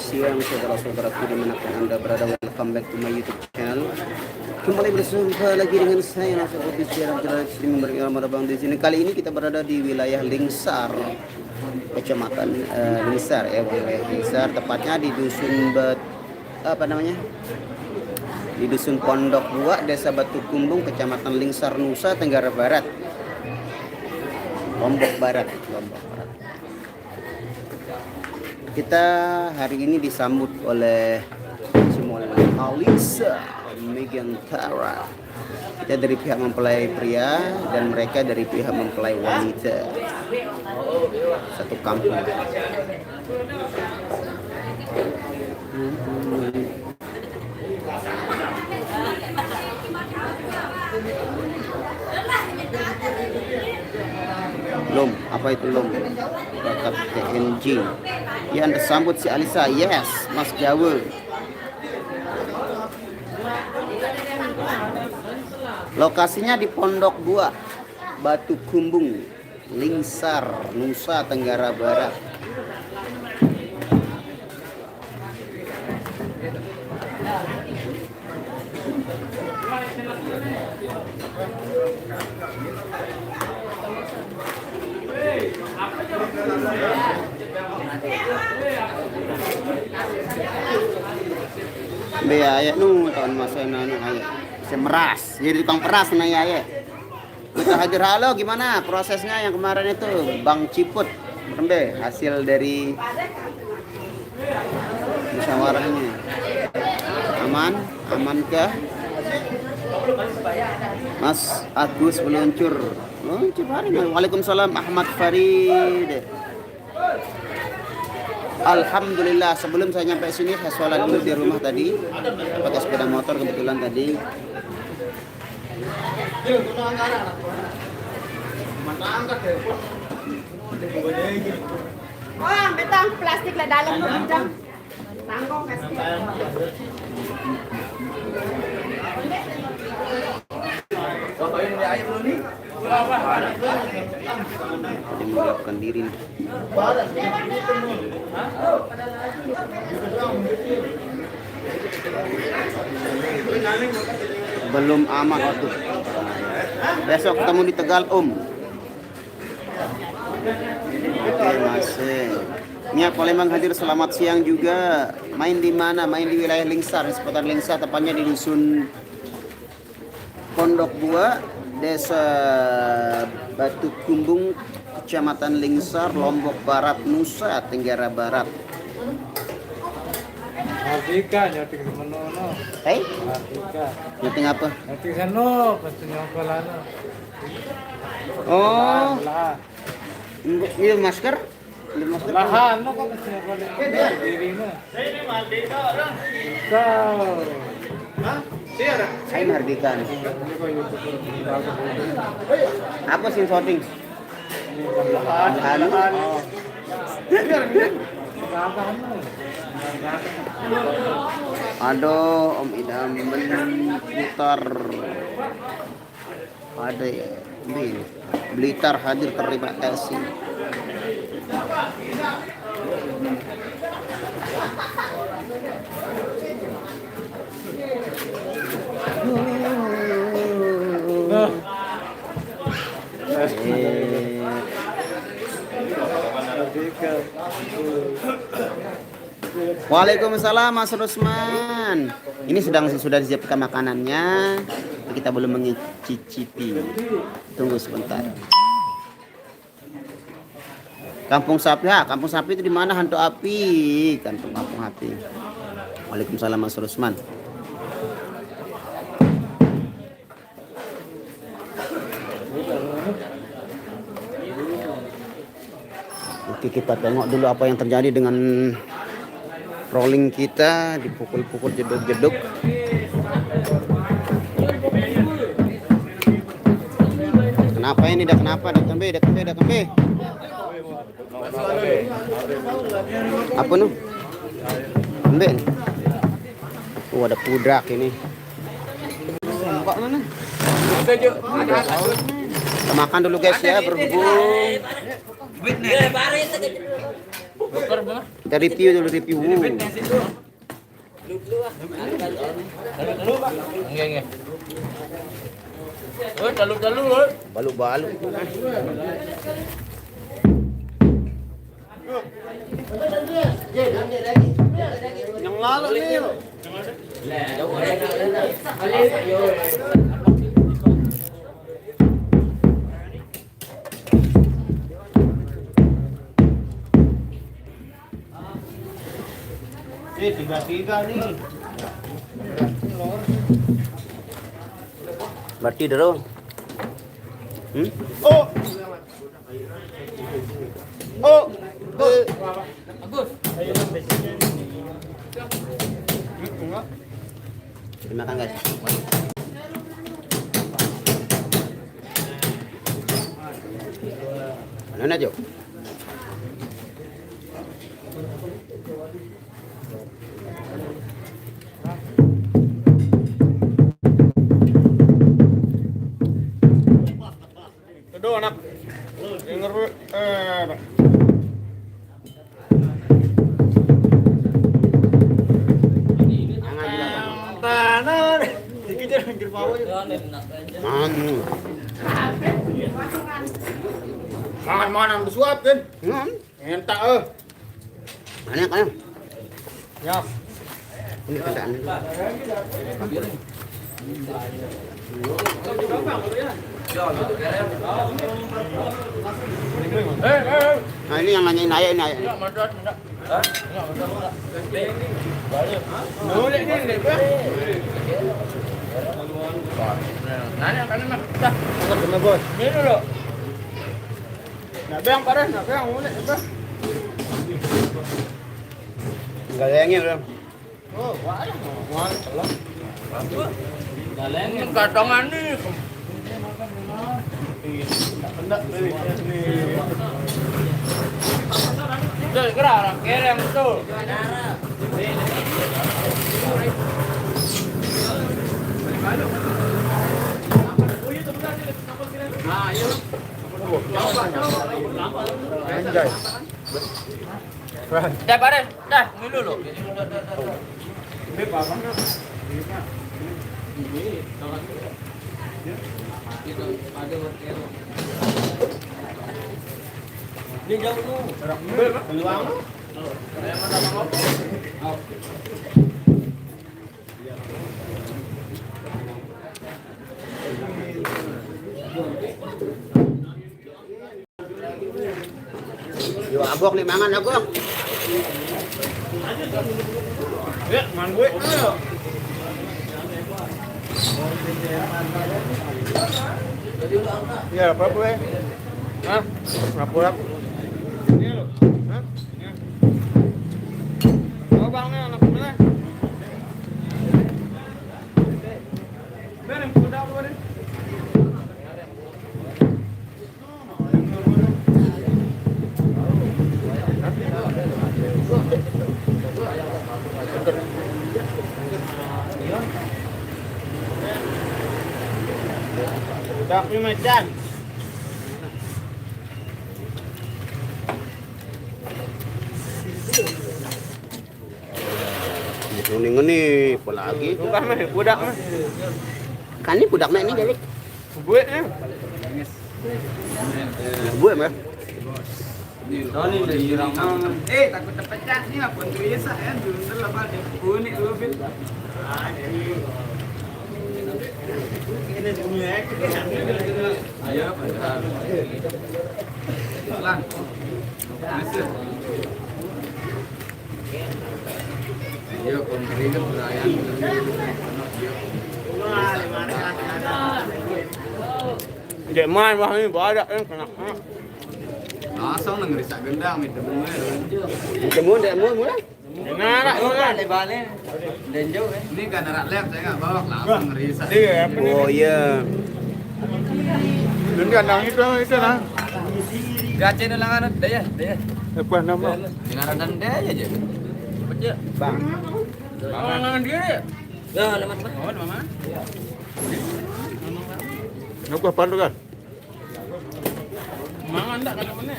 siang saudara-saudaraku dimanapun Anda berada. Welcome back to my YouTube channel. Kembali berjumpa lagi dengan saya Nasir Official di sini. Kali ini kita berada di wilayah Lingsar, Kecamatan Lingsar wilayah Lingsar, tepatnya di dusun di dusun Pondok Buak, Desa Batu Kumbung, Kecamatan Lingsar, Nusa Tenggara Barat, Lombok Barat. Kita hari ini disambut oleh Simon Alisa Megantara. Kita dari pihak mempelai pria dan mereka dari pihak mempelai wanita. Satu kampung. Lom, apa itu lom? Bakat TNG. Ya, Anda sambut si Alisa. Yes, Mas Jawa. Lokasinya di Pondok Buak, Batu Kumbung, Lingsar, Nusa Tenggara Barat. Biaya nu tahun masa nanu ayah semeras jadi tukang peras na ya. Kita hadir. Halo, gimana prosesnya yang kemarin itu Bang Ciput Rembe, hasil dari musyawarahnya amankah? Mas Agus meluncur. Waalaikumsalam Ahmad Farid. Alhamdulillah, sebelum saya nyampe sini saya sholat dulu di rumah tadi, pakai sepeda motor kebetulan tadi. Oh, betang plastik lah dalam tuh bidang. Tanggung kasih. Dia menyiapkan diri. Belum aman waktu. Besok ketemu di Tegal Oke, masih. Niat Palembang hadir, selamat siang juga. Main di mana? Main di wilayah Lingsar, seputar Lingsar, tepatnya di dusun Pondok Buak, Desa Batu Kumbung, Kecamatan Lingsar, Lombok Barat, Nusa Tenggara Barat. Ardika nyating menono. Hei? Ardika. Nyating apa? Nyating sano, pasti nyongkolana. Oh. Ini masker? Ini masker. Lahan no kok pasti nyongkolana. Diri na. Ini Mardika orang. Kau. Hah? Siapa? Saya Mardika. Apa sih shooting? Lahan. Oh. Aduh, Om Idam Blitar. Ada ya, Blitar hadir, terima kasih. Waalaikumsalam Mas Rusman. Ini sudah disiapkan makanannya. Kita belum mengicicipi. Tunggu sebentar. Kampung Sapi. Kampung Sapi itu di mana? Hantu Api. Kampung Api. Waalaikumsalam Mas Rusman. Oke, kita tengok dulu apa yang terjadi dengan rolling kita, dipukul-pukul, jeduk-jeduk. Kenapa ini? Kenapa? Datang B. Apa nu? Ambil. Oh, ada pudrak ini. Kok mana? Kita makan dulu guys ya, berhubung Kita review dulu review. Nggih. Oh, dalu-dalu. Baluk-baluk. Yang lalu nih. Tiga nih. Berarti dulu. Oh. Oh. Bagus. Terima kasih guys. Mana aja? Kedua anak. Denger Tanan. Dikejar pinggir bawah. Mangan bersuap kan? Entak Mana kan? Ya. Ini kendaraan. Nah ini yang nanyain ayah ini ayah. Nanya kan enak. Dah, kena bos. Ini dulu. Nak bang paras, nak bang mulai apa? Enggak sayangnya belum. Oh, wah. Wah, salah. Galeng katongan nih. Hendak beli ni. Betul gerak kereng betul. Ah, iya. Anjay. Dah bare, dah ini dulu. Ini apa? Ini jauh tu. Peluang. Yo abok nih mangan abok. Ya, man gue. Ya, apa gue? Hah? Ngapura. Ini lo. Hah? Oh, bangnya anak mana? Benar, udah apa ini? Dak ni macam. Ini apa lagi? Bukan mah budak mah. Kan ini budak mak ini jadi. Buat ni. Buat mah. Takut terpecah ni apa tu biasa ya. Dulu lepas dia kuning dulu bit. Ini dunia ayo benar. Lang. Masuk. Ayo pemerintah perayaan. Dek main wah ni badak kan kena. Langsung nang ngerisak gendang minta bunga. Temu mulai. Nah, balik. Dan jauh kan. Ini kan arak lab saya enggak bawa langsung ngerisak. Oh iya. Dan kandang itu nah. Gace na lang ano, daya. Apa nama? Dinaradan daya aja. Baca. Bang. Bangan dia. Nah, alamat ba? Oh, mama. Apa pandu kan? Mangan tak kalau mana?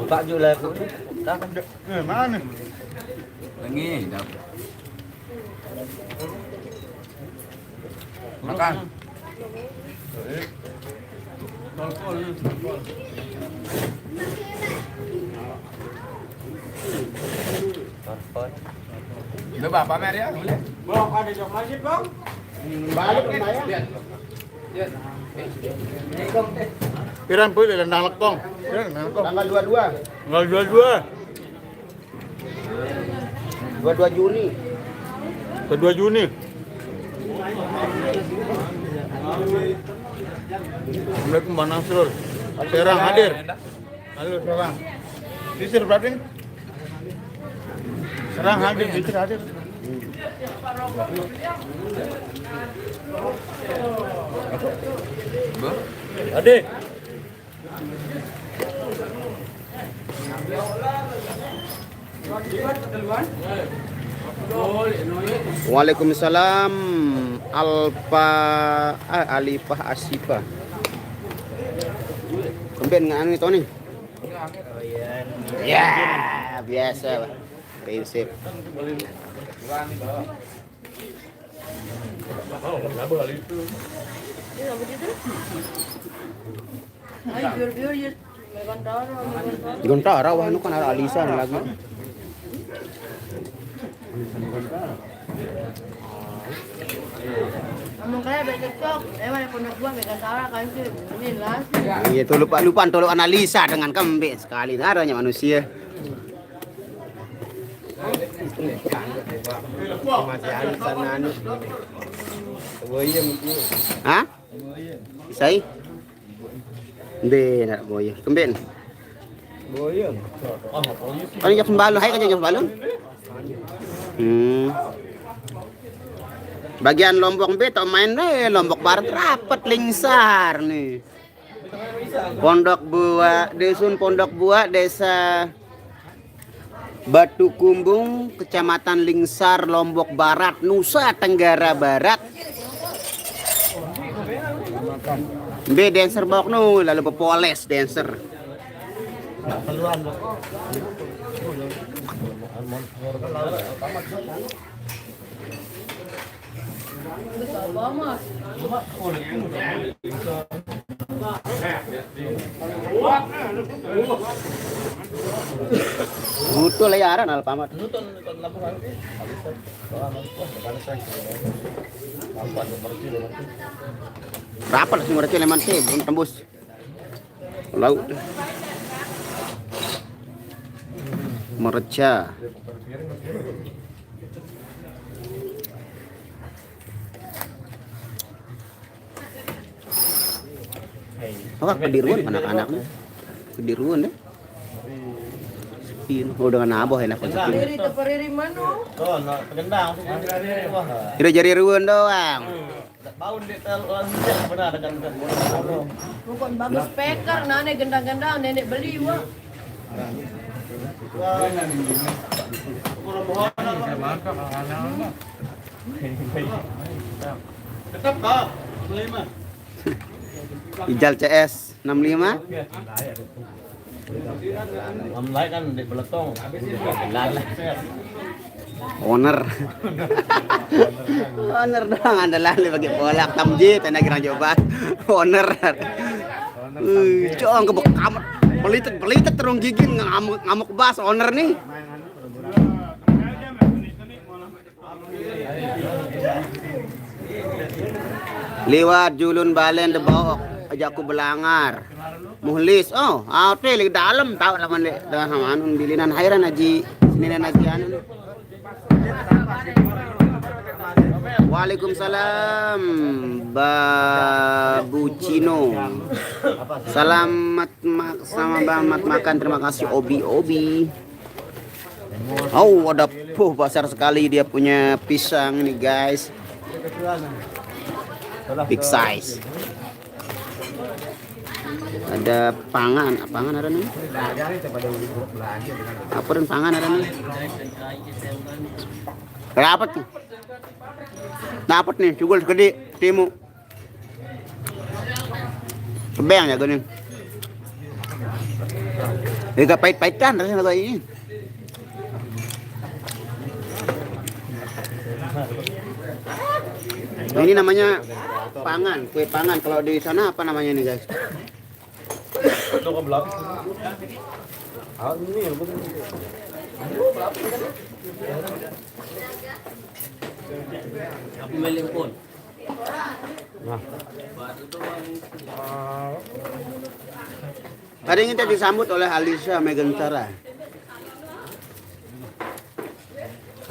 Pak Jule dah mana? Lengi dah. Makan. Udah Bapak mer ya, boleh? Bang, ada jok masjid, Bang. Balik ke saya. Piran pun ada nalek, Bang. Tanggal 22. Tanggal 22. 22 Juni. Ke 2 Juni. Assalamualaikum Bang Nasrul. Serang hadir. Halo Serang. Disir berarti? Serang hadir, disir hadir. Adik. Waalaikumsalam. Alipah Asipa. Kemben nggak anu itu nih? Ya, biasa Pak. Prinsip. Gontara wah nu kan ada Alisa lagi. Ngomong kaya baik cocok. Mana pondok gua megang Sarah kan sih. Ini lah. Iya tuh lupa tolong analisa dengan kembek sekali naranya manusia. Hah? Sai? Hindi na boy. Kembin. Boyong. Ano yung balon? Hay ka yung balon? Bagian Lombok B to main nih Lombok Barat rapat lingsar nih. Pondok Buah, Dusun Pondok Buah, Desa Batu Kumbung, Kecamatan Lingsar, Lombok Barat, Nusa Tenggara Barat. B dancer bawak nu, lalu pepoles dancer. Butuh layaran Alfamart. Rapat sih mereka leman teh, belum tembus. Laut. Mereca. Oh, kediruan anak-anaknya. Kediruan deh. Sepi. Oh, dengan nabah enak banget. Periri itu periri mana? Oh, no, pegendang. Itu jari ruan doang. Bau di teluan benar dengan Bukan bagus speaker, nane gendang-gendang nenek beli wah. tetap kok. 5. Ijal CS 65. Online kan di beletong. Owner. Owner doang andalan bagi bolak tamjid enak kira coba. Owner. Cong kebek kamet. Pelitet terung gigin ngamuk bas owner nih. Liwat Julun Balen de Bawok ajakku belangar. Muhlis. Oh, ate li dalam tahu laman le dengan anun bilinan hairan aji sininan aji anun. Waalaikumsalam Babu Cino. Selamat makan, terima kasih Obi. Oh, ada besar sekali dia punya pisang nih guys. Big size. Ada pangan ada nih. Apa dan pangan ada nih? Dapat nih. Dapat nih, cugul gede timu. Kebeng ya gini. Gak pahit-pahitan rasanya kayak ini. Nah, ini namanya pangan, kue pangan. Kalau di sana apa namanya nih guys? Aku melempun. Hari ini kita disambut oleh Alisa Megantara.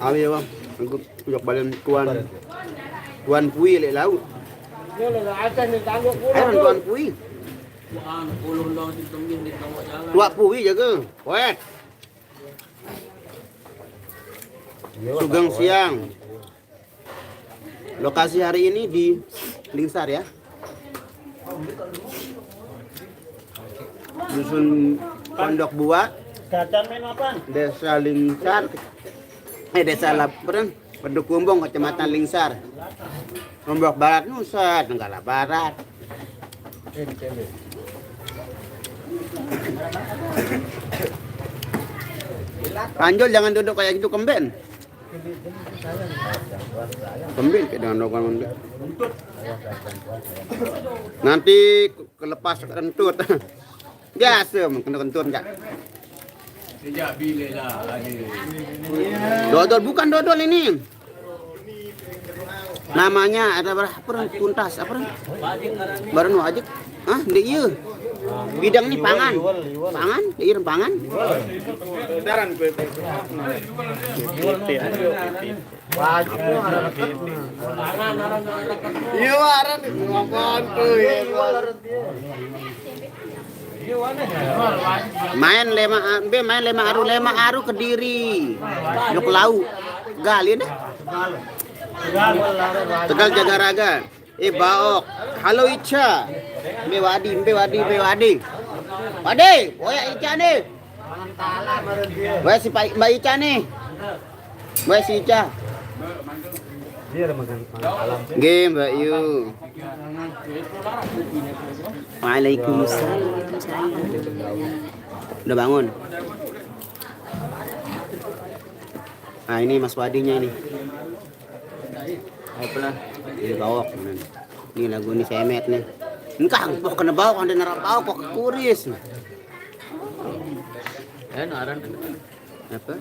Awi bang, aku ujuk balen tuan Pui lek laut. Ayo tuan Pui. Tuan Pui jaga. Wet. Sugeng siang. Lokasi hari ini di Lingsar ya. Dusun Pondok Buah. Desa Lingsar. Desa Lapren, Pedukumbung, Kecamatan Lingsar. Lombok Barat, Nusa Tenggara Barat. Panjol jangan duduk kayak gitu kemben. Kemben kayak dengan dokan. Nanti kelepas kentut. Biasa kena kentut enggak? Sejak bila lah ada. Dodol bukan dodol ini. Namanya ada berapa tuntas apa? Baru wajib. Ah, ndek ieu. Bidang ini pangan. Pangan, ieu pangan. Daran kue. Iya aran ngomong tuh ya. Main lema aru Kediri. Yuk lau. Galin deh. Tegal Jagaraga. Baok. Halo Ica. Mbe Wadi. Wadi, boya Ica nih. Boya si Mbak Ica nih. Boya si Ica. Game Mbak Yu. Waalaikumsalam. Udah bangun. Nah ini Mas Wadinya ini. Ayolah, ini bawok. Ini lagu ini semet nih. Engkang, pok kena bawok, anda narap bawok, pok kuris. Naran. Apa?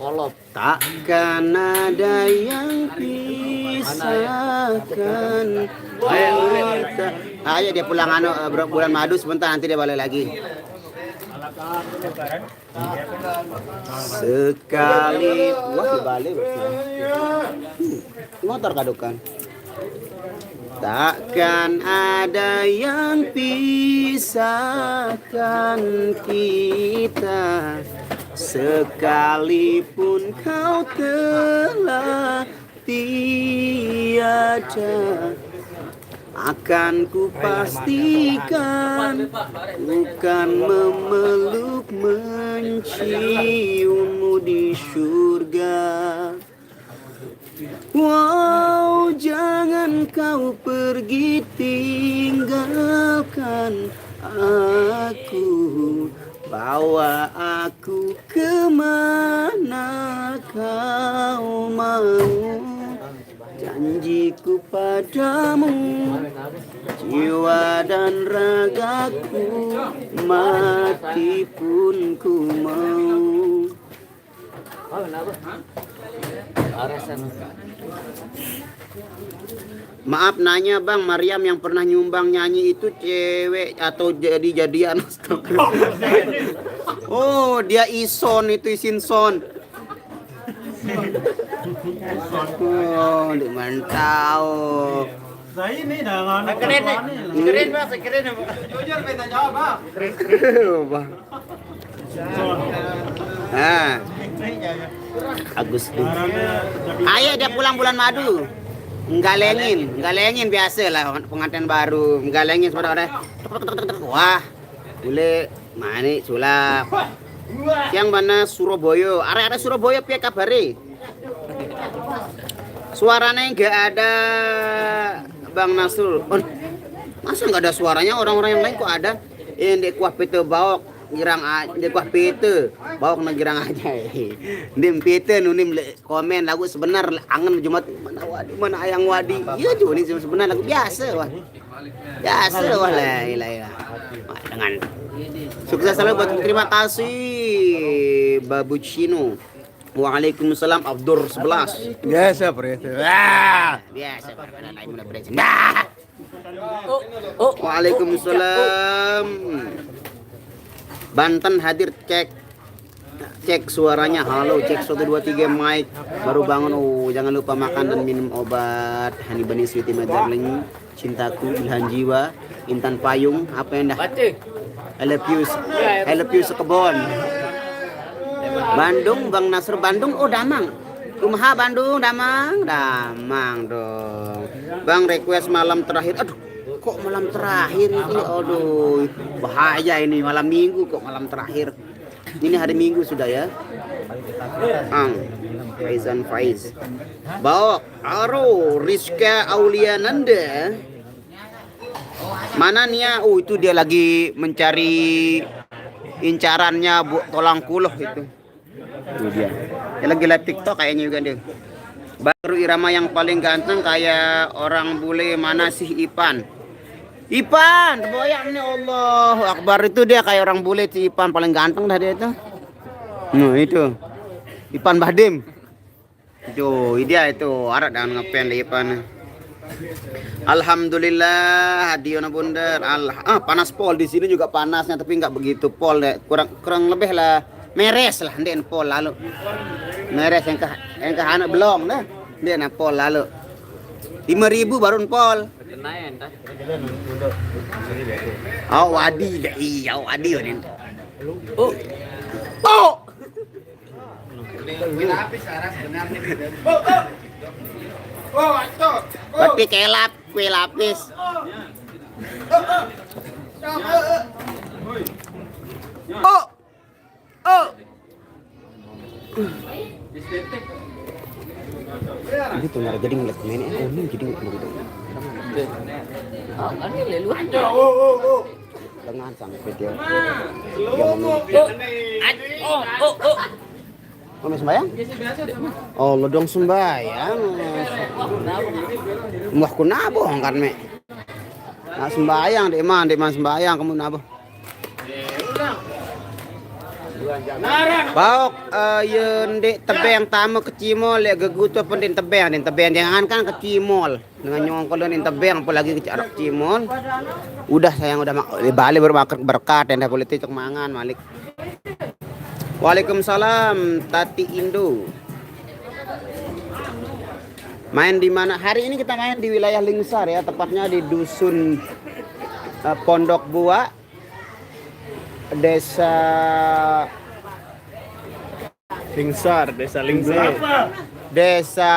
Kolop. Takkan ada yang pisahkan kita. Ayo dia pulang bulan madu sebentar, nanti dia balik lagi. Sekali wah dibalik motor kadukan. Takkan ada yang pisahkan kita, sekalipun kau telah tiada. Akan ku pastikan bukan memeluk menciummu di surga. Wow, jangan kau pergi tinggalkan aku, bawa aku kemana kau mau. Janjiku padamu, jiwa dan ragaku, mati pun ku mau. Maaf nanya bang, Mariam yang pernah nyumbang nyanyi itu cewek atau jadi-jadian? Oh dia ison itu Isinson. Oh, di mantau. Saya ini dah Keren Mas, keren. jujur minta jawab bang. Bang. Nah, Agustus. Ayo dia pulang bulan madu. Galengin biasa lah pengantin baru, galengin saudara. Wah, boleh mani sulap. Yang mana Surabaya, area Surabaya piye kabare? Suaranya nggak ada Bang Nasrul. Oh, masa nggak ada suaranya? Orang-orang yang lain kok ada? Ini kuah pete bawok girang di kuah pete bawok na girang aja. Dim pete nunim komen lagu sebenar angen Jumat mana ayang wadi. Iya juga ini sebenar lagu biasa wah. Biasa wah lah dengan sukses selalu buat terima kasih Babucino. Waalaikumsalam Abdur 11. Biasa Pres. Biasa pada lain mulai beres. Waalaikumsalam. Banten hadir cek suaranya. Halo, cek 123 mic. Baru bangun. Oh, jangan lupa makan dan minum obat. Hani Bani Sweety My Darling, cintaku, Ilhan Jiwa, Intan Payung, apa yang dah? I love you sekebon. Bandung, Bang Nasr Bandung, oh Damang. Kumaha Bandung, Damang dong. Bang request malam terakhir. Aduh, kok malam terakhir ini? Aduh, bahaya ini malam minggu kok malam terakhir. Ini hari Minggu sudah ya. Faizan Faiz. Bawa Aro Rizka Auliananda. Mana nih ya? Oh, itu dia lagi mencari incarannya Bu Tolang Kuloh itu. Itu dia. Dia lagi live TikTok kayaknya juga dia. Baru irama yang paling ganteng kayak orang bule mana sih Ipan? Ipan, boyang nih Allahu Akbar itu dia kayak orang bule si Ipan paling ganteng dah dia itu. Nah itu Ipan Bahdim. Itu dia itu arak dengan ngepen Ipan. Alhamdulillah hadiona bundar. Panas pol di sini juga panasnya tapi nggak begitu pol deh. Kurang lebih lah meres lah ndek pol lalu. Meres yang ke anak belum dah. Dia nak pol lalu. 5.000 baru pol. Oh wadi dah iya wadi ini. Oh. Berarti kelap, kue lapis. Oh. Ini tuh nggak jadi ngeliat mainnya. Oh ini jadi begitu. Ini leluhur. Dengan sang video. Kamu sembayang? Oh, lo dong sembayang. Mbah ku naboh kan me. Nah sembayang dek man sembayang kamu naboh. Baok yendek tebeng tamu ke cimol ya gegutu pun den tebeng jangan kan ke cimol dengan nyongkol den tebeng apalagi ke arak cimol. Udah sayang udah balik berkat dan politik cok mangan Malik. Waalaikumsalam Tati Indo. Main di mana? Hari ini kita main di wilayah Lingsar ya, tepatnya di dusun Pondok Bua, Desa Lingsar, Desa Lingsar. Desa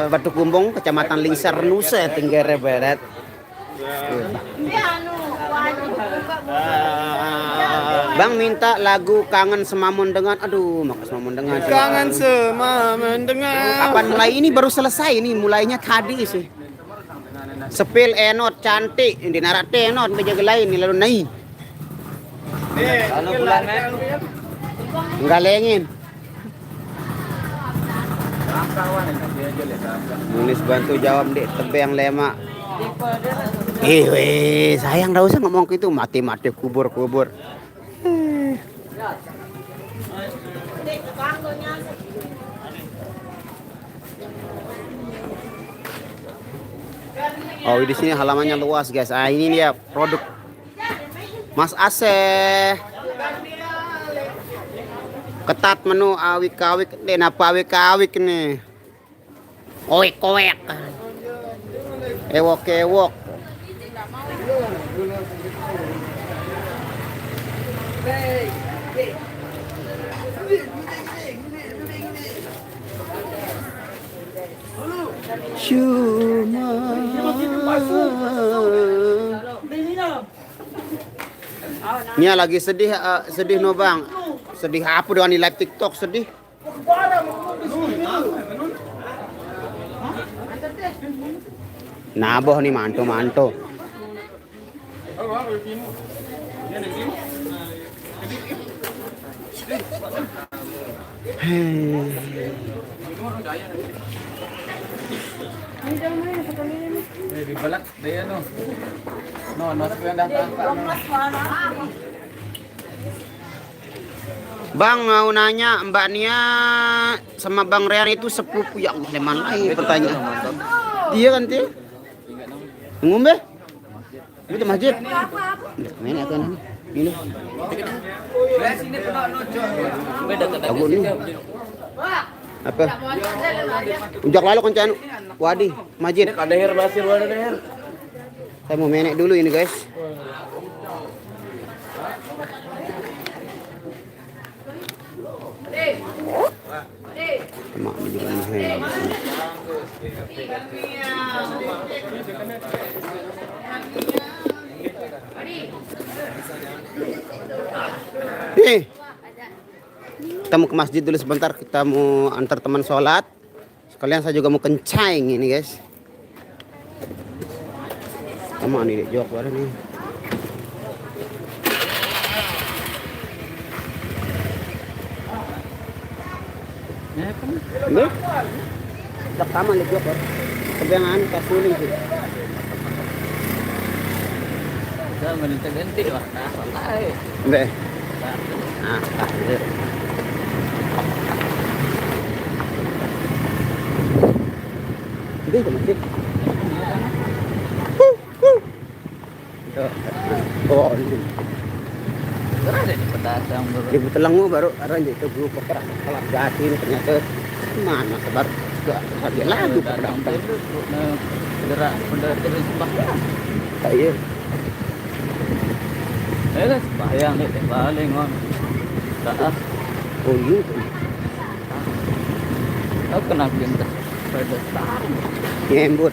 Batu Kumbung, Kecamatan Lingsar, Nusa Tenggara Barat. Bang minta lagu Kangen Semamun Dengan. Aduh, maka Semamun Dengan. Kangen Semamun Dengan. Kapan mulai ini baru selesai ini, mulainya tadi sih. Sepil enot cantik, di narate enot bejaga lain lalu naik. Kalau bulannya Galengin. Nulis bantu jawab dek tebeng lemak. Sayang dah usah ngomong gitu mati kubur. Oh di sini halamannya luas guys. Ini dia produk Mas Aseh. Ketat menu awik-awik dan apa awik-awik nih. Owek. Ewok. Nia lagi sedih, sedih no bang. Sedih apa dengan di live TikTok sedih? Naboh nih manto. Di balak daya no. No sekian datang. Bang mau nanya Mbak Nia sama Bang Rian itu sepupu ya Allah leman lagi pertanyaan. Iya kan dia? Ngombe? Itu masjid. Mana kan ini? Sini penuh nojo. Beda Aku nih. Apa? Ujak lalu kencan wadi masjid. Ada air basir ada air. Saya mau menek dulu ini guys. Mak ini juga nih. Kita mau ke masjid dulu sebentar. Kita mau antar teman sholat. Sekalian saya juga mau kencing ini guys. Sama nih jawab bareng nih. Ini? Tak sama lihat jawab. Kebangan kasuling sih. Jangan ganti-ganti lah. Santai. Be. Ah, Itu ke masjid. Oh, ini. Terus ada pedagang Di Butelangu baru ada itu grup pekerja kalau gatin ternyata mana sebar gak ada lagi pekerjaan. Gerak benda terus bahaya. Iya. Lah bayang deh balik ngon. Tak Oh iya. aku kenal pintar. Pada star. Nyembut.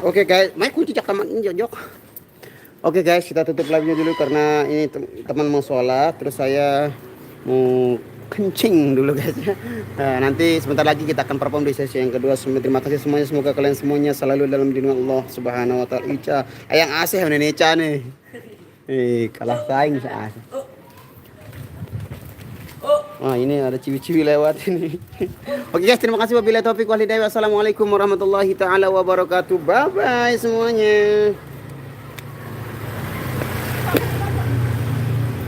Oke guys, main kunci cak taman ini jok. Oke guys, kita tutup live-nya dulu karena ini teman mau sholat, terus saya mau kencing dulu guys. Nah, nanti sebentar lagi kita akan perform di sesi yang kedua. Terima kasih semuanya, semoga kalian semuanya selalu dalam lindungan Allah Subhanahu wa taala. Ica, ayang asih Indonesia nih. Kalah saing sa. Wah, ini ada ciwi-ciwi lewat ini. Oke guys, terima kasih wabillahi taufiq wal hidayah. Wassalamualaikum warahmatullahi taala wabarakatuh. Bye bye semuanya.